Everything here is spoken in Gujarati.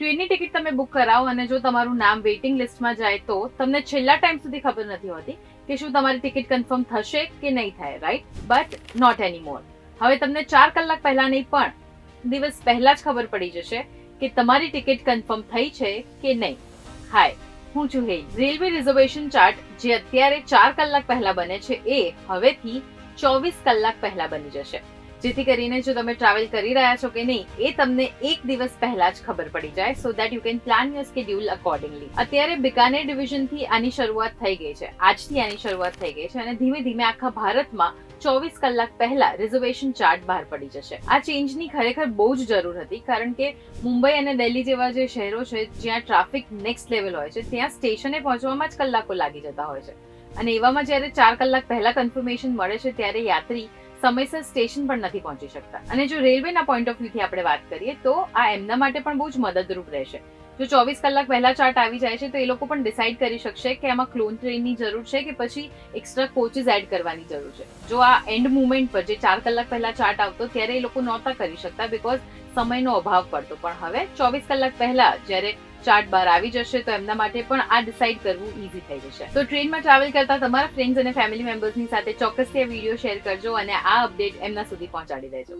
ટ્રેનની ટિકિટ તમે બુક કરાવો અને જો તમારું નામ વેઇટિંગ લિસ્ટમાં જાય તો તમને છેલ્લા ટાઈમ સુધી ખબર નથી હોતી કે શું તમારી ટિકિટ કન્ફર્મ થશે કે નહીં થાય, રાઈટ? But not એનીમોર. હવે તમને 4 કલાક પહેલા નહીં પણ દિવસ પહેલા જ ખબર પડી જશે કે તમારી ટિકિટ કન્ફર્મ થઈ છે કે નહીં. હાય, હું છું હેલ. રેલવે રિઝર્વેશન ચાર્ટ જે અત્યારે 4 કલાક પહેલા બને છે એ હવેથી 24 કલાક પહેલા બની જશે, જેથી કરીને જો તમે ટ્રાવેલ કરી રહ્યા છો કે નહીં એ તમને એક દિવસ પહેલા જ ખબર પડી જાય, so that you can plan your schedule accordingly. અત્યારે બિકાનેર ડિવિઝનથી આની શરૂઆત થઈ ગઈ છે, આજથી આની શરૂઆત થઈ ગઈ છે અને ધીમે ધીમે આખા ભારતમાં 24 કલાક પહેલા રિઝર્વેશન ચાર્ટ બહાર પડી જશે. આ ચેન્જની ખરેખર બહુ જ જરૂર હતી, કારણ કે મુંબઈ અને દિલ્હી જેવા જે શહેરો છે જ્યાં ટ્રાફિક નેક્સ્ટ લેવલ હોય છે ત્યાં સ્ટેશને પહોંચવામાં જ કલાકો લાગી જતા હોય છે અને એવામાં જ્યારે 4 કલાક પહેલા કન્ફર્મેશન મળે છે ત્યારે યાત્રી સમયસર સ્ટેશન પણ નથી પહોંચી શકતા. અને જો રેલવેના પોઈન્ટ ઓફ વ્યૂથી આપણે વાત કરીએ તો આ એમના માટે પણ બહુ જ મદદરૂપ રહેશે. જો 24 કલાક પહેલા ચાર્ટ આવી જાય છે તો એ લોકો પણ ડિસાઇડ કરી શકશે કે આમાં ક્લોન ટ્રેનની જરૂર છે કે પછી એક્સ્ટ્રા કોચીસ એડ કરવાની જરૂર છે. જો આ એન્ડ મુમેન્ટ પર જે 4 કલાક પહેલા ચાર્ટ આવતો ત્યારે એ લોકો નહોતા કરી શકતા બીકોઝ સમયનો અભાવ પડતો, પણ હવે 24 કલાક પહેલા જ્યારે ચાર્ટ બહાર આવી જશે તો એમના માટે પણ આ ડિસાઇડ કરવું ઈઝી થઈ જશે. તો ટ્રેનમાં ટ્રાવેલ કરતા તમારા ફ્રેન્ડ્સ અને ફેમિલી મેમ્બર્સની સાથે ચોક્કસથી આ વિડીયો શેર કરજો અને આ અપડેટ એમના સુધી પહોંચાડી દેજો.